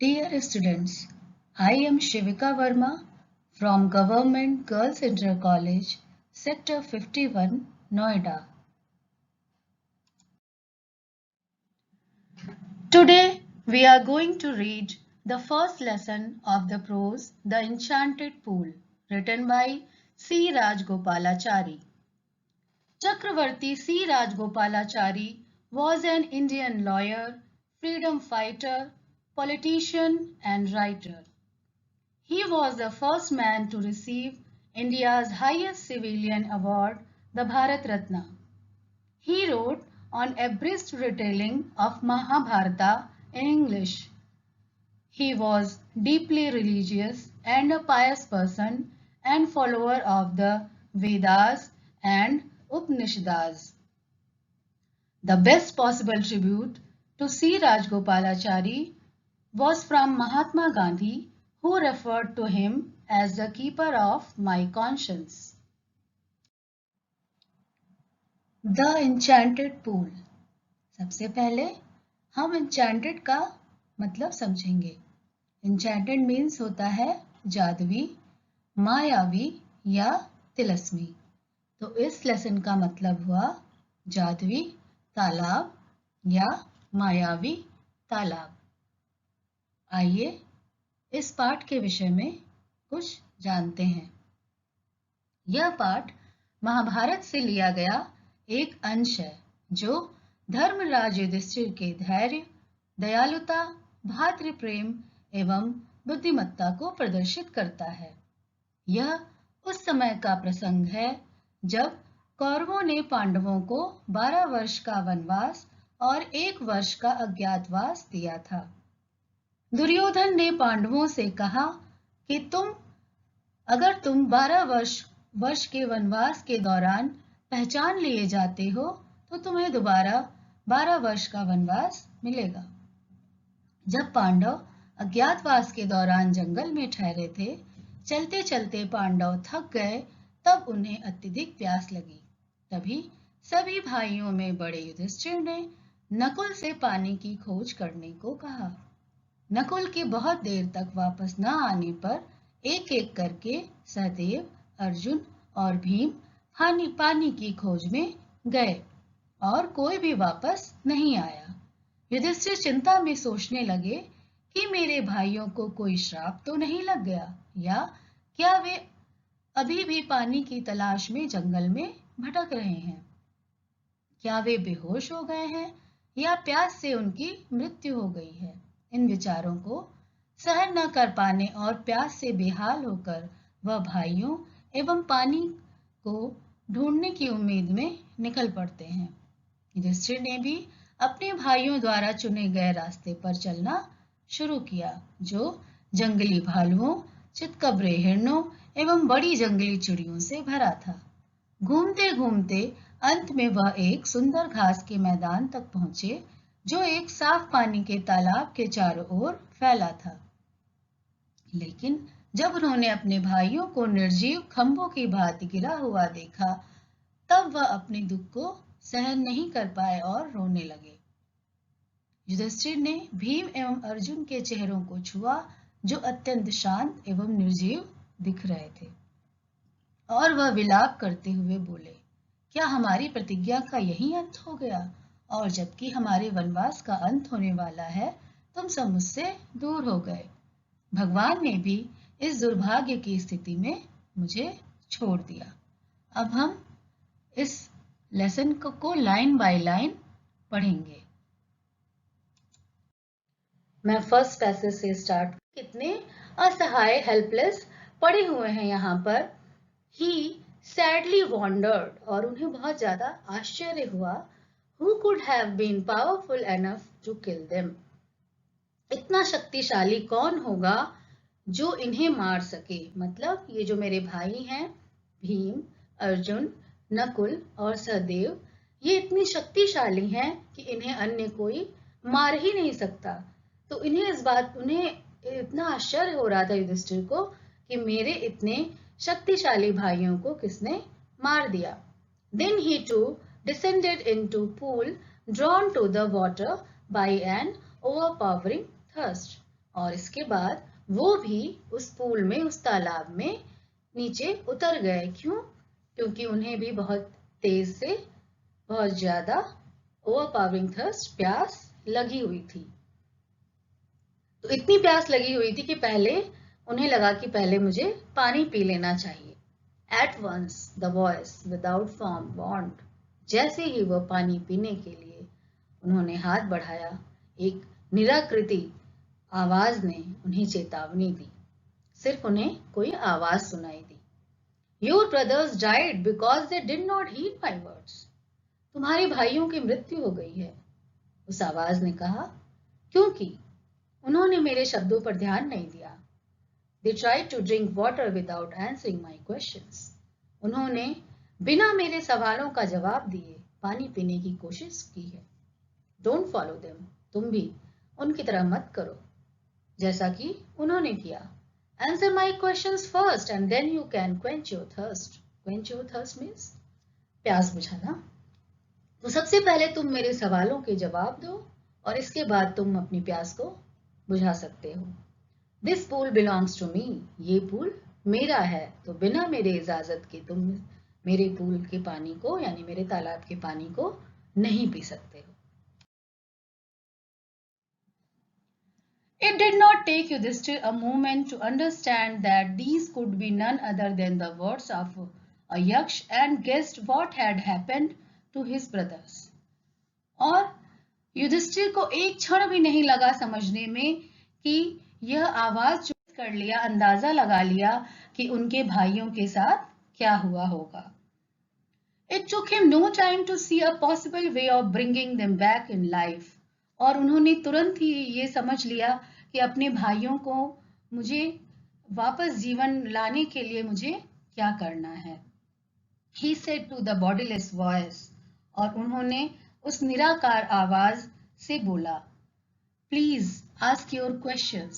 Dear students, I am Shivika Verma from Government Girls Inter College, Sector 51, Noida. Today we are going to read the first lesson of the prose The Enchanted Pool, written by C. Rajgopalachari. Chakravarti C. Rajgopalachari was an Indian lawyer, freedom fighter, politician and writer. He was the first man to receive India's highest civilian award, the Bharat Ratna. He wrote an abridged retelling of Mahabharata in English. He was deeply religious and a pious person and follower of the Vedas and Upanishads. The best possible tribute to C. Rajgopalachari was from Mahatma Gandhi, who referred to him as the keeper of my conscience. The Enchanted Pool. सबसे पहले हम enchanted का मतलब समझेंगे. Enchanted means होता है जादुई, मायावी या तिलस्मी. तो इस लेसन का मतलब हुआ जादुई तालाब या मायावी तालाब. आइए इस पाठ के विषय में कुछ जानते हैं. यह पाठ महाभारत से लिया गया एक अंश है जो धर्मराज युधिष्ठिर के धैर्य, दयालुता, भातृ प्रेम एवं बुद्धिमत्ता को प्रदर्शित करता है. यह उस समय का प्रसंग है जब कौरवों ने पांडवों को 12 वर्ष का वनवास और 1 वर्ष का अज्ञातवास दिया था. दुर्योधन ने पांडवों से कहा कि अगर तुम 12 वर्ष के वनवास के दौरान पहचान लिए जाते हो तो तुम्हें दोबारा 12 वर्ष का वनवास मिलेगा. जब पांडव अज्ञातवास के दौरान जंगल में ठहरे थे, चलते चलते पांडव थक गए, तब उन्हें अत्यधिक प्यास लगी. तभी सभी भाइयों में बड़े युधिष्ठिर ने नकुल से पानी की खोज करने को कहा. नकुल के बहुत देर तक वापस न आने पर एक एक करके सहदेव, अर्जुन और भीम पानी की खोज में गए और कोई भी वापस नहीं आया. युधिष्ठिर चिंता में सोचने लगे कि मेरे भाइयों को कोई श्राप तो नहीं लग गया, या क्या वे अभी भी पानी की तलाश में जंगल में भटक रहे हैं. क्या वे बेहोश हो गए हैं या प्यास से उनकी मृत्यु हो गई है. इन विचारों को सहन न कर पाने और प्यास से बेहाल होकर वह भाइयों एवं पानी को ढूंढने की उम्मीद में निकल पड़ते हैं. युधिष्ठिर ने भी अपने भाइयों द्वारा चुने गए रास्ते पर चलना शुरू किया, जो जंगली भालुओं, चितकबरे हिरणों एवं बड़ी जंगली चिड़ियों से भरा था. घूमते घूमते अंत में वह एक सुंदर घास के मैदान तक पहुंचे जो एक साफ पानी के तालाब के चारों ओर फैला था. लेकिन जब उन्होंने अपने भाइयों को निर्जीव खंभों की भांति गिरा हुआ देखा, तब वह अपने दुख को सहन नहीं कर पाए और रोने लगे. युधिष्ठिर ने भीम एवं अर्जुन के चेहरों को छुआ जो अत्यंत शांत एवं निर्जीव दिख रहे थे, और वह विलाप करते हुए बोले, क्या हमारी प्रतिज्ञा का यही अंत हो गया? और जबकि हमारे वनवास का अंत होने वाला है, तुम सब मुझसे दूर हो गए. भगवान ने भी इस दुर्भाग्य की स्थिति में मुझे छोड़ दिया. अब हम इस लेसन को लाइन बाय लाइन पढ़ेंगे. मैं फर्स्ट पैसेज से स्टार्ट. कितने असहाय, हेल्पलेस पड़े हुए हैं यहाँ पर. ही सैडली वॉन्डर्ड, और उन्हें बहुत ज्यादा आश्चर्य हुआ. Who could have been powerful enough to kill them? इतना शक्तिशाली कौन होगा जो इन्हें मार सके. मतलब ये जो मेरे भाई हैं भीम, अर्जुन, नकुल और सहदेव, ये इतनी शक्तिशाली हैं कि इन्हें अन्य कोई मार ही नहीं सकता. तो उन्हें इतना आश्चर्य हो रहा था युधिष्ठिर को कि मेरे इतने शक्तिशाली भाइयों को किसने मार दिया. Then he too descended into pool drawn to the water by an overpowering thirst. और इसके बाद वो भी उस पूल में, उस तालाब में नीचे उतर गए। क्यों? क्योंकि उन्हें भी बहुत तेज से, बहुत ज्यादा ओवरपावरिंग थर्स्ट, प्यास लगी हुई थी। तो इतनी प्यास लगी हुई थी कि पहले उन्हें लगा कि पहले मुझे पानी पी लेना चाहिए। At once the voice without form bond, जैसे ही वह पानी पीने के लिए उन्होंने हाथ बढ़ाया, एक निराकृति आवाज ने उन्हें चेतावनी दी। सिर्फ उन्हें कोई आवाज सुनाई दी। Your brothers died because they did not heed my words, तुम्हारे भाइयों की मृत्यु हो गई है, उस आवाज ने कहा, क्योंकि उन्होंने मेरे शब्दों पर ध्यान नहीं दिया। They tried to drink water without answering my questions. उन्होंने बिना मेरे सवालों का जवाब दिए पानी पीने की कोशिश की है। Don't follow them. तुम भी उनकी तरह मत करो जैसा कि उन्होंने किया। Answer my questions first and then you can quench your thirst. Quench your thirst means प्यास बुझाना। तो सबसे पहले तुम मेरे सवालों के जवाब दो और इसके बाद तुम अपनी प्यास को बुझा सकते हो। This pool belongs to me. ये पूल मेरा है, तो बिना मेरे इजाजत के तुम मेरे पूल के पानी को, यानी मेरे तालाब के पानी को नहीं पी सकते हो। It did not take Yudhishthir a moment to understand that these could be none other than the words of a yaksh and guessed what had happened to his brothers. और युधिष्ठिर को एक क्षण भी नहीं लगा समझने में कि यह आवाज कर लिया, अंदाजा लगा लिया कि उनके भाइयों के साथ क्या हुआ होगा। It took him no time to see a possible way of bringing them back in life. और उन्होंने तुरंत ही ये समझ लिया कि अपने भाइयों को मुझे वापस जीवन लाने के लिए मुझे क्या करना है। He said to the bodiless voice, और उन्होंने उस निराकार आवाज से बोला, Please ask your questions.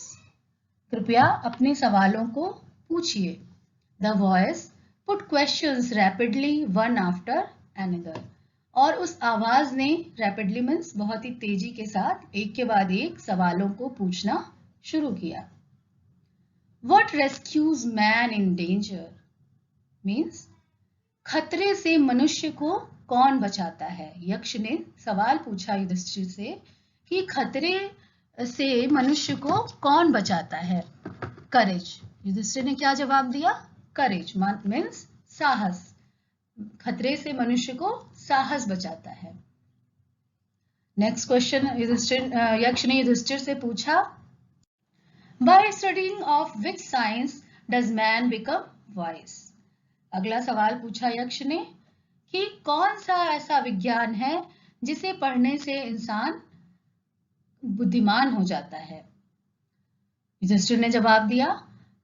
कृपया अपने सवालों को पूछिए। The voice put questions rapidly one after another. और उस आवाज ने rapidly means बहुत ही तेजी के साथ एक के बाद एक सवालों को पूछना शुरू किया। What rescues man in danger means खतरे से मनुष्य को कौन बचाता है? यक्ष ने सवाल पूछा युधिष्ठिर से कि खतरे से मनुष्य को कौन बचाता है? करेज। युधिष्ठिर ने क्या जवाब दिया? करेज मीन्स साहस। खतरे से मनुष्य को साहस बचाता है। नेक्स्ट क्वेश्चन यक्ष ने युधिष्ठिर से पूछा, by studying of which science does man become wise? अगला सवाल पूछा यक्ष ने कि कौन सा ऐसा विज्ञान है जिसे पढ़ने से इंसान बुद्धिमान हो जाता है? युधिष्ठिर ने जवाब दिया,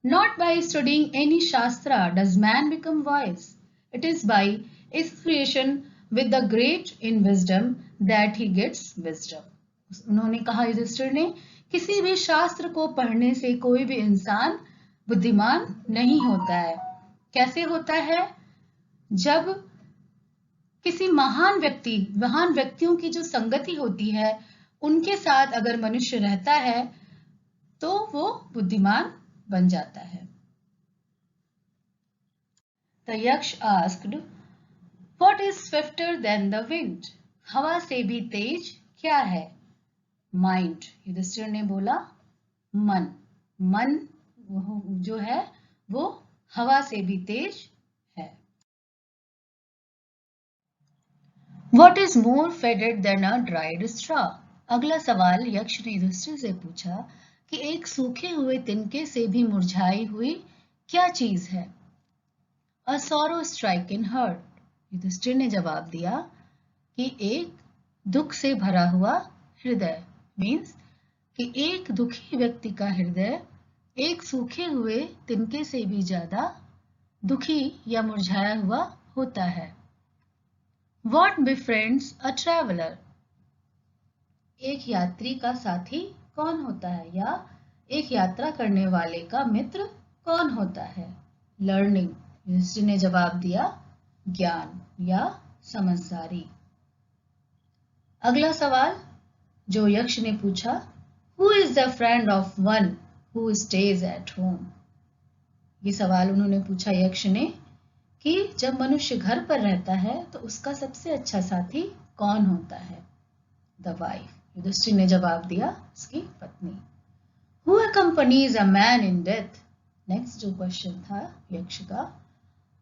not by studying any shastra does man become wise, it is by association with the great in wisdom that he gets wisdom. उन्होंने कहा, युधिष्ठिर ने, किसी भी शास्त्र को पढ़ने से कोई भी इंसान बुद्धिमान नहीं होता है। कैसे होता है? जब किसी महान व्यक्तियों की जो संगति होती है उनके साथ अगर मनुष्य रहता है तो वो बुद्धिमान बन जाता है। The यक्ष asked, What is swifter than the wind? हवा से भी तेज क्या है? Mind. युधिष्ठिर ने बोला, मन। मन जो है वो हवा से भी तेज है। What is more faded than a dried straw? अगला सवाल यक्ष ने युधिष्ठिर से पूछा कि एक सूखे हुए तिनके से भी मुरझाई हुई क्या चीज है? A sorrow stricken heart. Yudhishthir ने जवाब दिया कि एक दुख से भरा हुआ हृदय। मीन्स कि एक दुखी व्यक्ति का हृदय एक सूखे हुए तिनके से भी ज्यादा दुखी या मुरझाया हुआ होता है। What befriends a traveler? एक यात्री का साथी कौन होता है, या एक यात्रा करने वाले का मित्र कौन होता है? लर्निंग। युधिष्ठिर ने जवाब दिया, ज्ञान या समझदारी। अगला सवाल जो यक्ष ने पूछा, Who is the friend of one who stays at home? ये सवाल उन्होंने पूछा यक्ष ने कि जब मनुष्य घर पर रहता है तो उसका सबसे अच्छा साथी कौन होता है? द वाइफ, युधिष्ठिर ने जवाब दिया, उसकी पत्नी। Who accompanies a man in death? Next जो क्वेश्चन था यक्ष का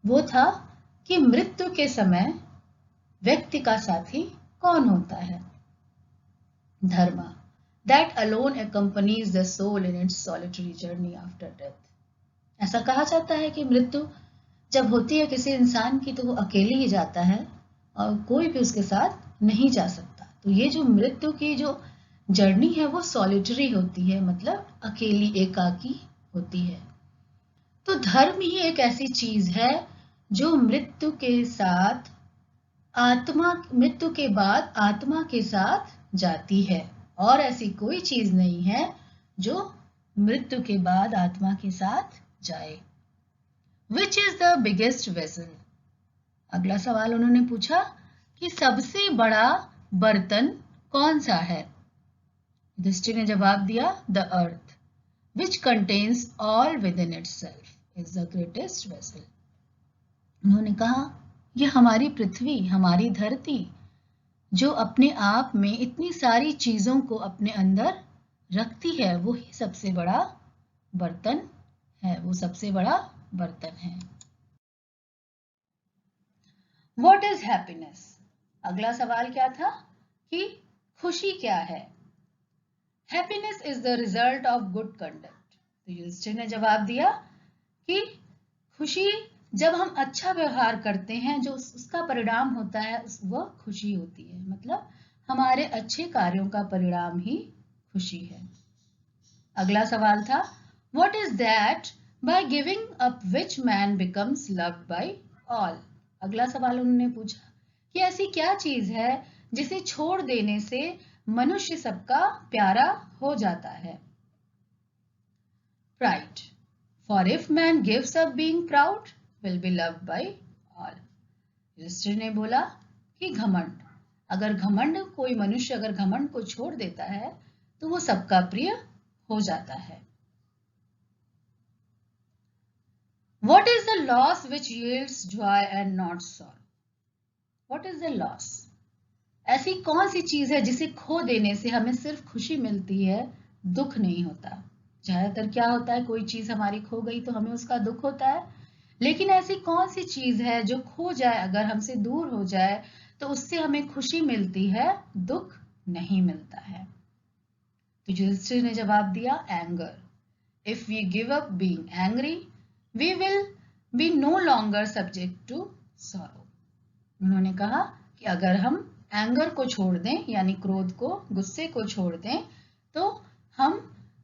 वो था कि मृत्यु के समय व्यक्ति का साथी कौन होता है? धर्मा, that alone accompanies the soul in its solitary journey after death. ऐसा कहा जाता है कि मृत्यु जब होती है किसी इंसान की तो वो अकेले ही जाता है और कोई भी उसके साथ नहीं जा सकता। तो ये जो मृत्यु की जो जर्नी है वो सॉलिटरी होती है, मतलब अकेली एकाकी होती है। तो धर्म ही एक ऐसी चीज है जो मृत्यु के बाद आत्मा के साथ जाती है, और ऐसी कोई चीज नहीं है जो मृत्यु के बाद आत्मा के साथ जाए। Which is the biggest vessel? अगला सवाल उन्होंने पूछा कि सबसे बड़ा बर्तन कौन सा है? युधिष्ठिर ने जवाब दिया, the earth, which contains all within itself, is the greatest vessel. उन्होंने कहा यह हमारी पृथ्वी, हमारी धरती, जो अपने आप में इतनी सारी चीजों को अपने अंदर रखती है, वो ही सबसे बड़ा बर्तन है, वो सबसे बड़ा बर्तन है। What is happiness? अगला सवाल क्या था कि खुशी क्या है? Happiness is the result of good conduct. तो युधिष्ठिर ने जवाब दिया कि खुशी जब हम अच्छा व्यवहार करते हैं जो उसका परिणाम होता है वह खुशी होती है, मतलब हमारे अच्छे कार्यों का परिणाम ही खुशी है। अगला सवाल था What is that by giving up which man becomes loved by all? अगला सवाल उन्होंने पूछा कि ऐसी क्या चीज है जिसे छोड़ देने से मनुष्य सबका प्यारा हो जाता है? Pride. For if man gives up being proud, will be loved by all. Yudhishthir ने बोला कि घमंड, अगर कोई मनुष्य अगर घमंड को छोड़ देता है तो वो सबका प्रिय हो जाता है। What is the loss which yields joy and not sorrow? What is the loss? ऐसी कौन सी चीज है जिसे खो देने से हमें सिर्फ खुशी मिलती है, दुख नहीं होता? ज्यादातर क्या होता है, कोई चीज हमारी खो गई तो हमें उसका दुख होता है, लेकिन ऐसी कौन सी चीज है जो खो जाए, अगर हमसे दूर हो जाए तो उससे हमें खुशी मिलती है, दुख नहीं मिलता है? तो युधिष्ठिर ने जवाब दिया, anger. If we give up being angry we will be no longer subject to sorrow. उन्होंने कहा कि अगर हम एंगर को छोड़ दें, यानी क्रोध को, गुस्से को छोड़ दें, तो हम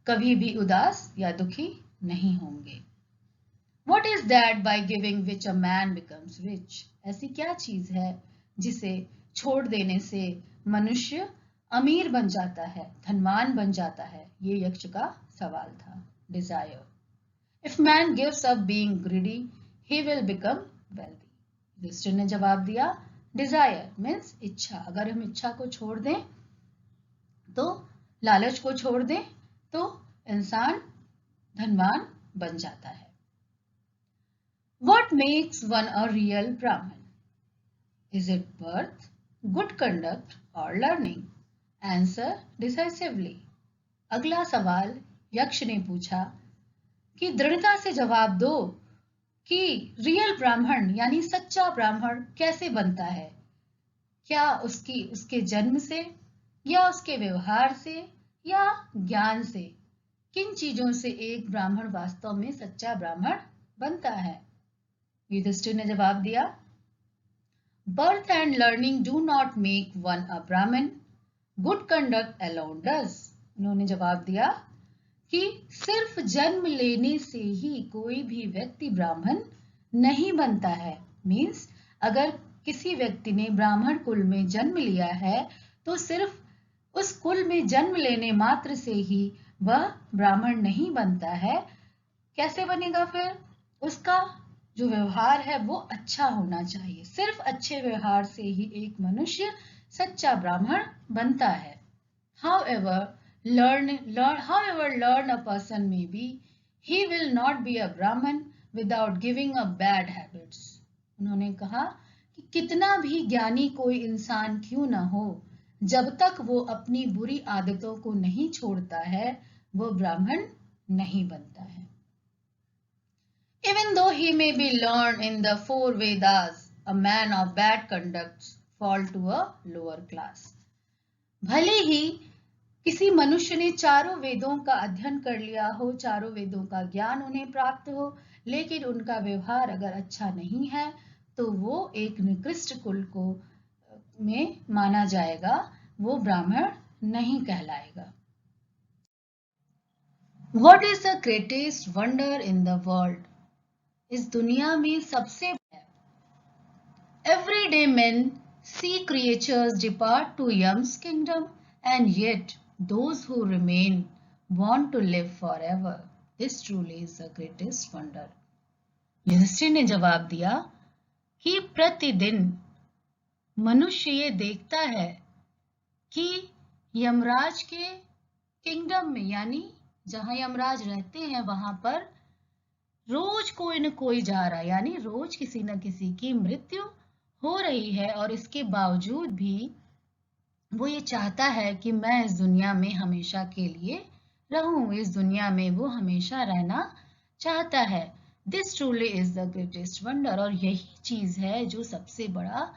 कभी भी उदास या दुखी नहीं होंगे। What is that by giving which a man becomes rich? ऐसी क्या चीज है जिसे छोड़ देने से मनुष्य अमीर बन जाता है, धनवान बन जाता है? ये यक्ष का सवाल था। Desire. If man gives up being greedy, he will become wealthy. Yudhishthir ने जवाब दिया, Desire means इच्छा। अगर हम इच्छा को छोड़ दें, तो लालच को छोड़ दें, तो इंसान धनवान बन जाता है। What makes one a real Brahmin? Is it birth, good conduct or learning? Answer decisively. अगला सवाल यक्ष ने पूछा कि दृढ़ता से जवाब दो कि रियल ब्राह्मण यानी सच्चा ब्राह्मण कैसे बनता है? क्या उसके जन्म से, या उसके व्यवहार से, या ज्ञान से? किन चीजों से एक ब्राह्मण वास्तव में सच्चा ब्राह्मण बनता है? युधिष्ठिर ने जवाब दिया, birth and learning do not make one a brahmin, good conduct alone does. उन्होंने जवाब दिया कि सिर्फ जन्म लेने से ही कोई भी व्यक्ति ब्राह्मण नहीं बनता है। मीन्स अगर किसी व्यक्ति ने ब्राह्मण कुल में जन्म लिया है तो सिर्फ उस कुल में जन्म लेने मात्र से ही वह ब्राह्मण नहीं बनता है। कैसे बनेगा फिर? उसका जो व्यवहार है वो अच्छा होना चाहिए। सिर्फ अच्छे व्यवहार से ही एक मनुष्य सच्चा ब्राह्मण बनता है। However, learn a person may be, he will not be a Brahman without giving up bad habits. उन्होंने कहा कि कितना भी ज्ञानी कोई इंसान क्यों ना हो, जब तक वो अपनी बुरी आदतों को नहीं छोड़ता है, वो ब्राह्मण नहीं बनता है. Even though he may be learned in the 4 Vedas, a man of bad conduct fall to a lower class. भले ही किसी मनुष्य ने चारों वेदों का अध्ययन कर लिया हो, चारों वेदों का ज्ञान उन्हें प्राप्त हो, लेकिन उनका व्यवहार अगर अच्छा नहीं है तो वो एक निकृष्ट कुल को में माना जाएगा, वो ब्राह्मण नहीं कहलाएगा. What is the greatest wonder in the world? इस दुनिया में सबसे Everyday men see creatures depart to Yam's kingdom, and yet those who remain want to live forever. This truly is the greatest wonder. Yudhishthir ने जवाब दिया कि प्रतिदिन मनुष्य ये देखता है कि यमराज के किंगडम में, यानी जहां यमराज रहते हैं वहां पर रोज कोई न कोई जा रहा है, यानी रोज किसी न किसी की मृत्यु हो रही है, और इसके बावजूद भी वो ये चाहता है कि मैं इस दुनिया में हमेशा के लिए रहूं, इस दुनिया में वो हमेशा रहना चाहता है. This truly is the greatest wonder. और यही चीज है जो सबसे बड़ा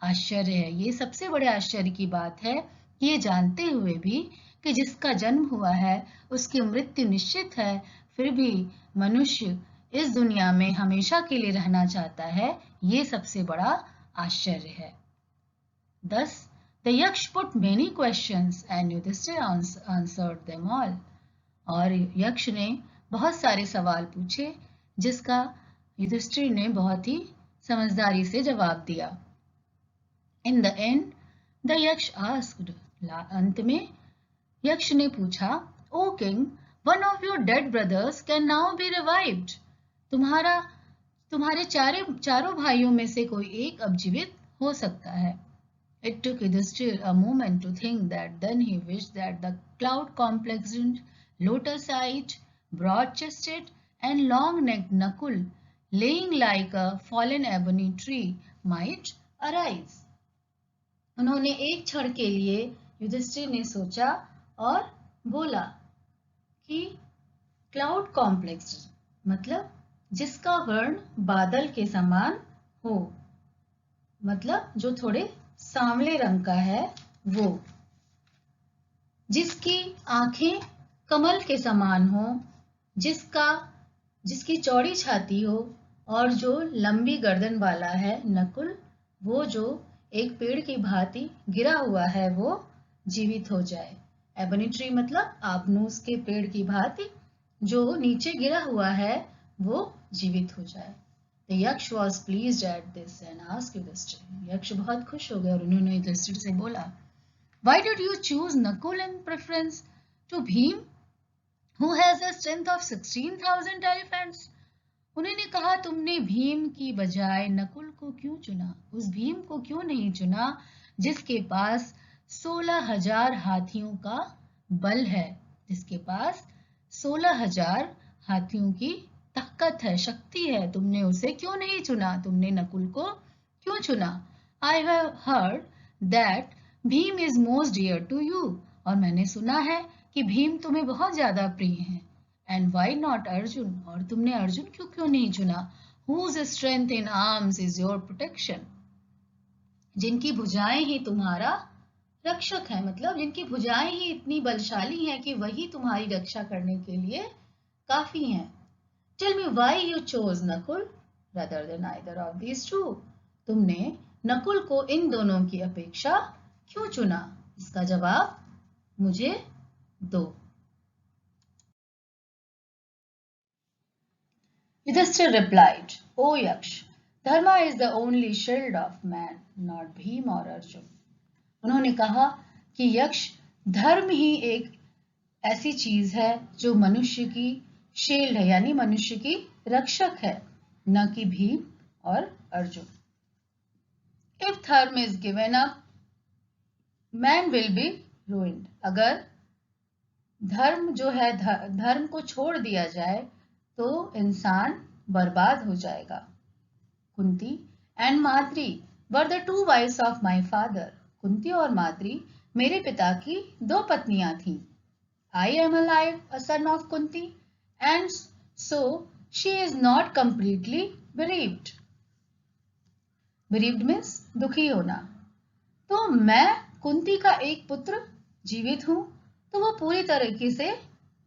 आश्चर्य है. ये सबसे बड़े आश्चर्य की बात है कि ये जानते हुए भी कि जिसका जन्म हुआ है उसकी मृत्यु निश्चित है, फिर भी मनुष्य इस दुनिया में हमेशा के लिए रहना चाहता है. ये सबसे बड़ा आश्चर्य है. Thus, the Yaksh put many questions and Yudhishthira answered them all. और यक्ष ने बहुत सारे सवाल पूछे जिसका युधिष्ठिर ने बहुत ही समझदारी से जवाब दिया. In the end, the Yaksh asked. अंत में यक्ष ने पूछा, O king, one of your dead brothers can now be revived. तुम्हारे चारों भाइयों में से कोई एक अब जीवित हो सकता है. It took Yudhishthir a moment to think that. Then he wished that the cloud-complexioned, lotus-eyed, broad-chested, and long-necked Nakul, laying like a fallen ebony tree, might arise. उन्होंने एक क्षण के लिए युधिष्ठिर ने सोचा और बोला कि क्लाउड कॉम्प्लेक्स मतलब जिसका वर्ण बादल के समान हो, मतलब जो थोड़े सांवले रंग का है, वो जिसकी आंखें कमल के समान हो, जिसकी चौड़ी छाती हो और जो लंबी गर्दन वाला है, नकुल, वो जो एक पेड़ की भांति गिरा हुआ है वो जीवित हो जाए. एबनी ट्री मतलब आबनूस के पेड़ की भांति जो नीचे गिरा हुआ है वो जीवित हो जाए. The Yaksh was pleased at this and asked Yudhishthir. यक्ष बहुत खुश हो गए और उन्होंने युधिष्ठिर से बोला, Why did you choose Nakul in preference to Bhim, who has a strength of 16,000 elephants? उन्होंने कहा, तुमने भीम की बजाय नकुल को क्यों चुना? उस भीम को क्यों नहीं चुना जिसके पास 16,000 हाथियों का बल है, जिसके पास 16,000 हाथियों की ताकत है, शक्ति है. तुमने उसे क्यों नहीं चुना? तुमने नकुल को क्यों चुना? I have heard that Bhim is most dear to you. और मैंने सुना है कि भीम तुम्हें बहुत ज्यादा प्रिय है. And why not Arjun? और तुमने अर्जुन क्यों नहीं चुना? Whose strength in arms is your protection? जिनकी भुजाएं ही तुम्हारा रक्षक है, मतलब जिनकी भुजाएं ही इतनी बलशाली हैं कि वही तुम्हारी रक्षा करने के लिए काफी हैं. Tell me why you chose Nakul rather than either of these two. तुमने नकुल को इन दोनों की अपेक्षा क्यों चुना? इसका जवाब मुझे दो. Yudhishthir replied, O Yaksh, Dharma is the only shield of man, not Bhim or Arjun. उन्होंने कहा कि यक्ष, धर्म ही एक ऐसी चीज है जो मनुष्य की शील्ड है, यानी मनुष्य की रक्षक है, न कि भीम और Arjun. If dharma is given up, man will be ruined. अगर धर्म जो है, धर्म को छोड़ दिया जाए तो इंसान बर्बाद हो जाएगा। Kunti and Madri were the two wives of my father. Kunti और माद्री मेरे पिता की दो पत्नियां थीं। I am alive a son of Kunti and so she is not completely bereaved। bereaved means दुखी होना। तो मैं कुंती का एक पुत्र जीवित हूं, तो वो पूरी तरीके से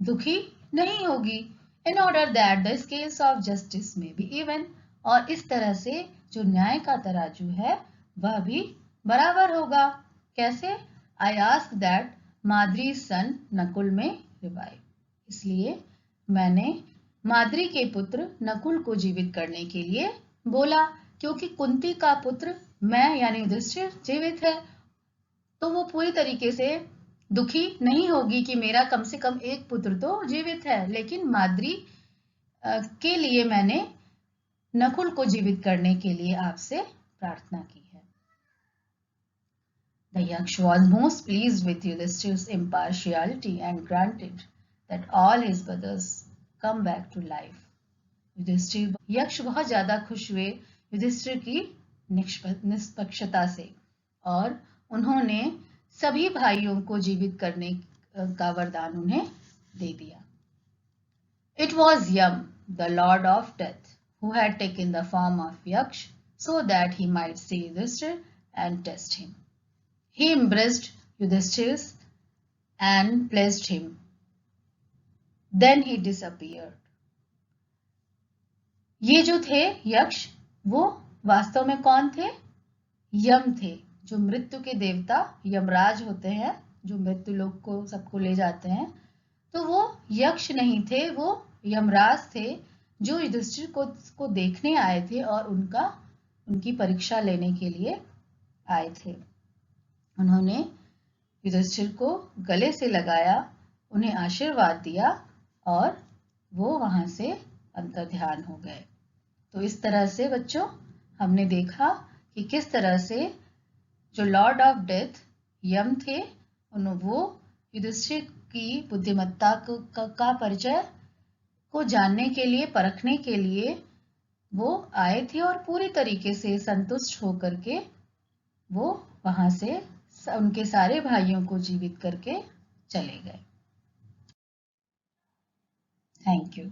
दुखी नहीं होगी। In order that the scales of justice में बी इवन, और इस तरह से जो न्याय का तराजू है वह भी बराबर होगा। कैसे? आई आस्क दैट माद्री सन नकुल में रिवाइव। इसलिए मैंने माद्री के पुत्र नकुल को जीवित करने के लिए बोला, क्योंकि कुंती का पुत्र मैं यानी युधिष्ठिर जीवित है, तो वो पूरी तरीके से दुखी नहीं होगी कि मेरा कम से कम एक पुत्र तो जीवित है। लेकिन माद्री के लिए मैंने नकुल को जीवित करने के लिए आपसे प्रार्थना की है। The Yaksh was most pleased with Yudhishthir's impartiality and granted that all his brothers come back to life. यक्ष बहुत ज्यादा खुश हुए युधिष्ठिर की निष्पक्षता से, और उन्होंने सभी भाइयों को जीवित करने का वरदान उन्हें दे दिया। It was Yam, the lord of death, who had taken the form of Yaksh so that he might see Yudhishthir and test him. He embraced Yudhishthir and blessed him. Then he disappeared. ये जो थे यक्ष, वो वास्तव में कौन थे? यम थे, जो मृत्यु के देवता यमराज होते हैं, जो मृत्यु लोक को सबको ले जाते हैं। तो वो यक्ष नहीं थे, वो यमराज थे, जो युधिष्ठिर को देखने आए थे और उनकी परीक्षा लेने के लिए आए थे। उन्होंने युधिष्ठिर को गले से लगाया, उन्हें आशीर्वाद दिया और वो वहां से अंतर्ध्यान हो गए। तो इस तरह से बच्चों हमने देखा कि किस तरह से जो लॉर्ड ऑफ डेथ यम थे, वो युधिष्ठिर की बुद्धिमत्ता का परिचय को जानने के लिए, परखने के लिए वो आए थे, और पूरी तरीके से संतुष्ट होकर के वो वहां से उनके सारे भाइयों को जीवित करके चले गए। Thank you.